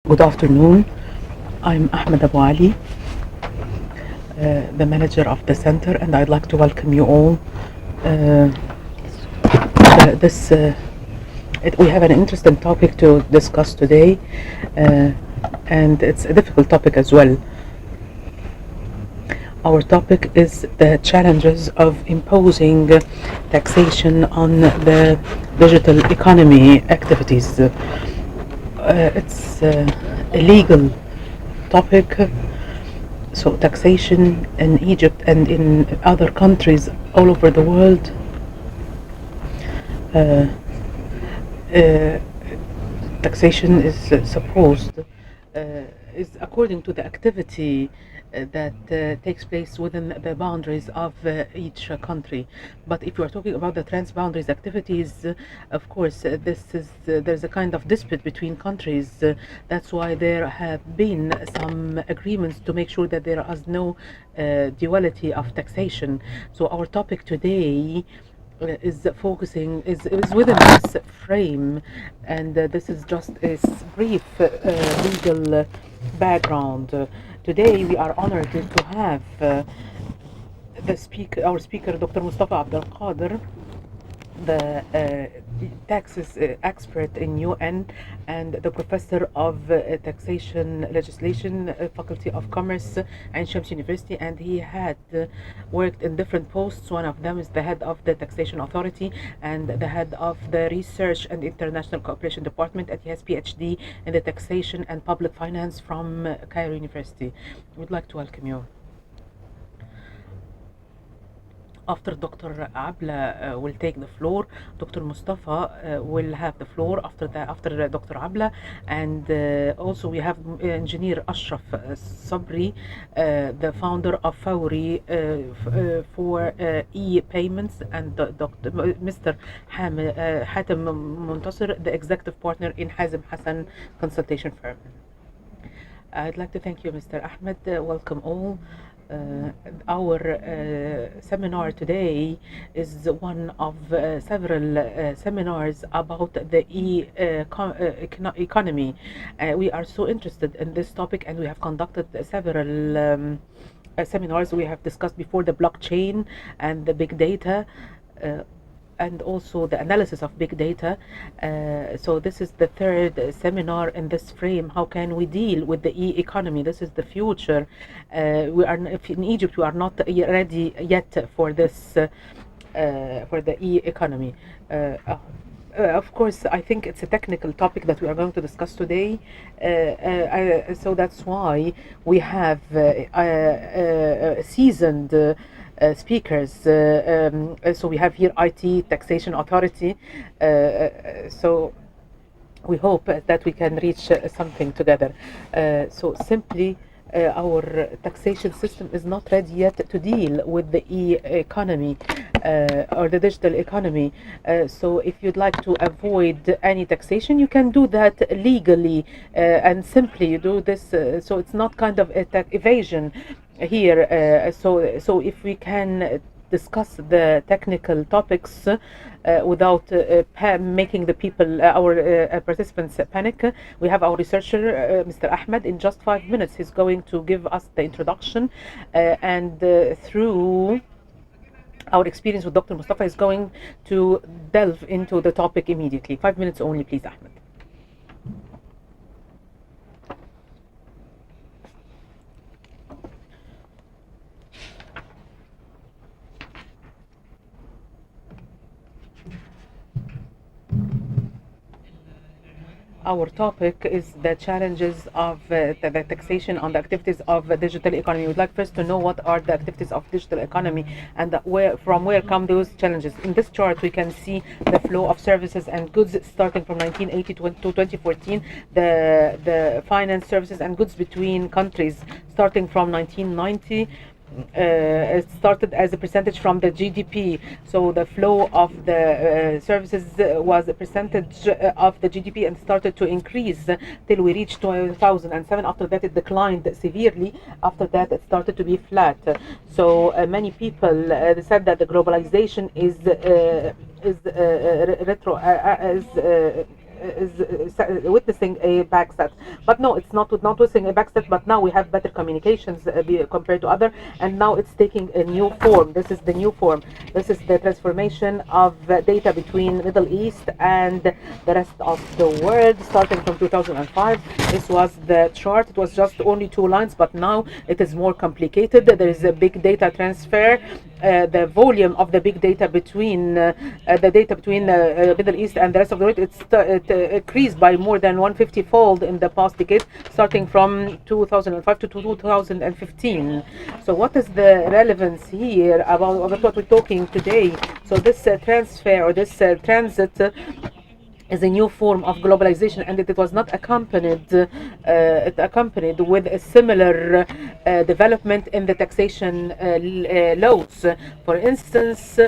Good afternoon. I'm Ahmed Abu Ali, the manager of the center, and I'd like to welcome you all. We have an interesting topic to discuss today, and it's a difficult topic as well. Our topic is the challenges of imposing taxation on the digital economy activities. It's a legal topic. So taxation in Egypt and in other countries all over the world taxation is is according to the activity that takes place within the boundaries of each country. But if you are talking about the transboundaries activities, of course, there's a kind of dispute between countries. That's why there have been some agreements to make sure that there is no duality of taxation. So our topic today is focusing is within this frame, and this is just a brief legal background. Today we are honored to have our speaker, Dr. Mustafa Abdel, the taxes expert in UN and the professor of taxation legislation, Faculty of Commerce and Shams University, and he had worked in different posts. One of them is the head of the Taxation Authority and the head of the Research and International Cooperation Department, and he has PhD in the Taxation and Public Finance from Cairo University. We'd like to welcome you. After Dr. Abla will take the floor, Dr. Mustafa will have the floor after Dr. Abla, and also we have Engineer Ashraf Sabri, the founder of Fawri for e-payments, and Dr. Mr. Hatem Muntasir, the executive partner in Hazem Hassan consultation firm. I'd like to thank you, Mr. Ahmed. Welcome all. Our seminar today is one of several seminars about the economy. We are so interested in this topic, and we have conducted several seminars. We have discussed before the blockchain and the big data, and also the analysis of big data. So this is the third seminar in this frame. How can we deal with the e-economy? This is the future. In Egypt, we are not ready yet for this, for the e-economy. Of course, I think it's a technical topic that we are going to discuss today. So that's why we have seasoned speakers. So we have here IT, Taxation Authority. So we hope that we can reach something together. So simply, our taxation system is not ready yet to deal with the e-economy or the digital economy. So if you'd like to avoid any taxation, you can do that legally and simply. You do this, so it's not kind of evasion here. So if we can discuss the technical topics without making the people, our participants, panic. We have our researcher, Mr. Ahmed. In just 5 minutes, he's going to give us the introduction, and through our experience with Dr. Mustafa is going to delve into the topic immediately. 5 minutes only, please, Ahmed. Our topic is the challenges of the taxation on the activities of the digital economy. We'd like first to know what are the activities of digital economy and from where come those challenges. In this chart, we can see the flow of services and goods starting from 1980 to 2014, the finance services and goods between countries starting from 1990. It started as a percentage from the GDP. So the flow of the services was a percentage of the GDP and started to increase till we reached 2007. After that, it declined severely. After that, it started to be flat. So many people said that the globalization is witnessing a backset. But no, it's not witnessing a backset, but now we have better communications compared to other, and now it's taking a new form. This is the new form. This is the transformation of data between Middle East and the rest of the world, starting from 2005. This was the chart. It was just only 2 lines, but now it is more complicated. There is a big data transfer. The volume of the big data between the data between Middle East and the rest of the world, it increased by more than 150-fold in the past decade, starting from 2005 to 2015. So what is the relevance here about what we're talking today? So this transfer or this transit is a new form of globalization, and it was not accompanied with a similar development in the taxation laws. For instance,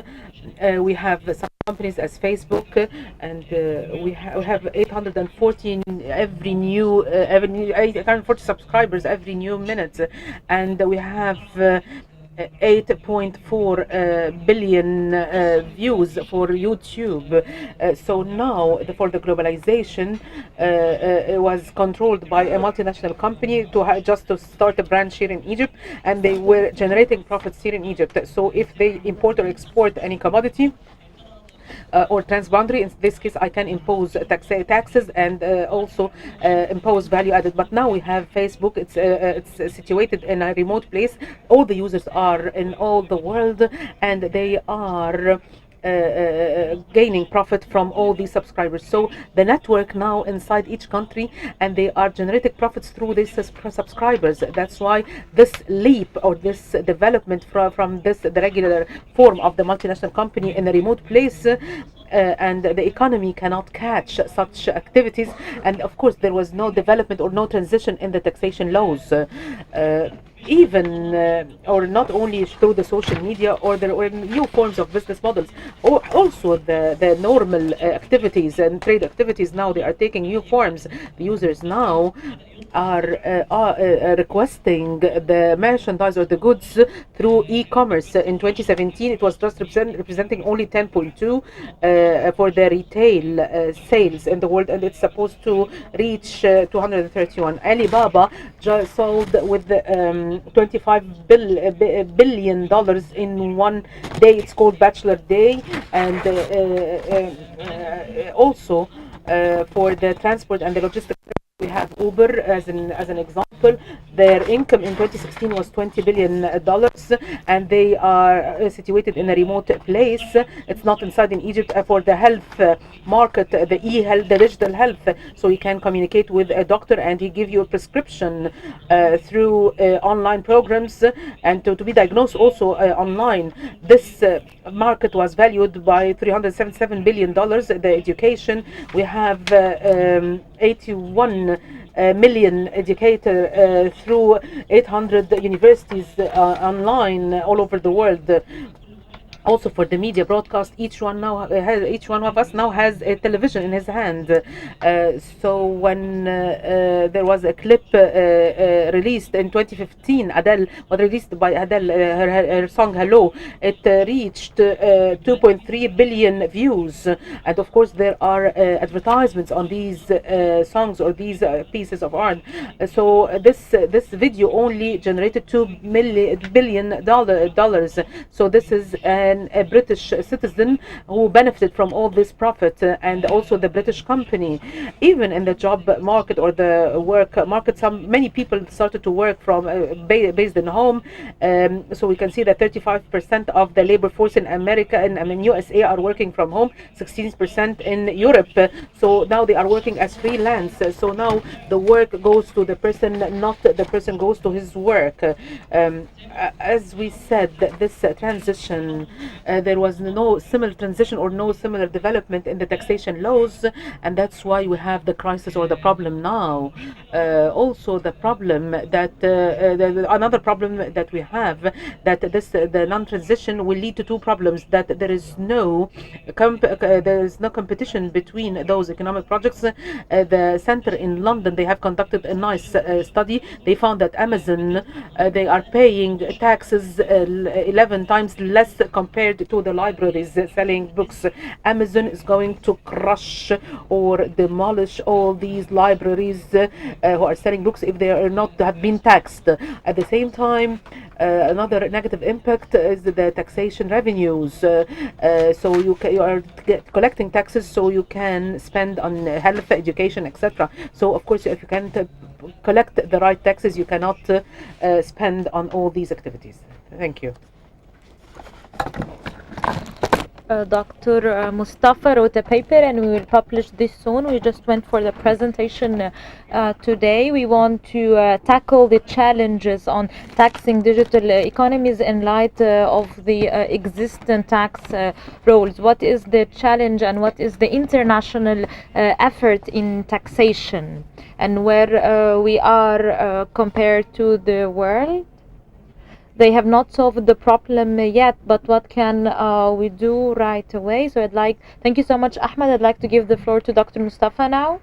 we have some companies as Facebook, and we have 814 every 840 subscribers every new minute, and we have 8.4 billion views for YouTube. So now, for the globalization, it was controlled by a multinational company just to start a branch here in Egypt, and they were generating profits here in Egypt. So if they import or export any commodity, or transboundary, in this case I can impose taxes and also impose value added. But now we have Facebook. It's situated in a remote place. All the users are in all the world, and they are gaining profit from all these subscribers. So the network now inside each country, and they are generating profits through these subscribers. That's why this leap or this development from the regular form of the multinational company in a remote place, and the economy cannot catch such activities. And of course there was no development or no transition in the taxation laws, even or not only through the social media, or there were new forms of business models, or also the normal activities and trade activities. Now they are taking new forms. The users now are requesting the merchandise or the goods through e-commerce. In 2017 it was just representing only 10.2 for the retail sales in the world, and it's supposed to reach 231. Alibaba just sold with $25 billion in one day. It's called Bachelor Day. And also for the transport and the logistics, we have Uber as an example. Their income in 2016 was $20 billion, and they are situated in a remote place. It's not inside in Egypt. For the health market, the e-health, the digital health, so you can communicate with a doctor and he give you a prescription through online programs, and to be diagnosed also online. This market was valued by $377 billion. The education, we have 81 million educator through 800 universities online all over the world. Also for the media broadcast, each one of us now has a television in his hand. So when there was a clip released in 2015, Adele was released by Adele, her song Hello, it reached 2.3 billion views, and of course there are advertisements on these songs or these pieces of art. So this video only generated $2 billion. So this is a British citizen who benefited from all this profit, and also the British company. Even in the job market or the work market, many people started to work from based in home. So we can see that 35% of the labor force in America and in USA are working from home, 16% in Europe. So now they are working as freelance. So now the work goes to the person, not the person goes to his work. As we said, this transition, there was no similar transition or no similar development in the taxation laws, and that's why we have the crisis or the problem now. Also the problem that another problem that we have, that the non-transition will lead to two problems: that there is no competition between those economic projects. The center in London, they have conducted a nice study. They found that Amazon, they are paying taxes 11 times less compared compared to the libraries selling books. Amazon is going to crush or demolish all these libraries who are selling books if they are not have been taxed. At the same time, another negative impact is the taxation revenues. So you are collecting taxes so you can spend on health, education, etc. So of course, if you can't collect the right taxes, you cannot spend on all these activities. Thank you. Dr. Mustafa wrote a paper and we will publish this soon. We just went for the presentation today. We want to tackle the challenges on taxing digital economies in light of the existing tax rules. What is the challenge and what is the international effort in taxation, and where we are compared to the world? They have not solved the problem yet, but what can we do right away? So thank you so much, Ahmed. I'd like to give the floor to Dr. Mustafa now.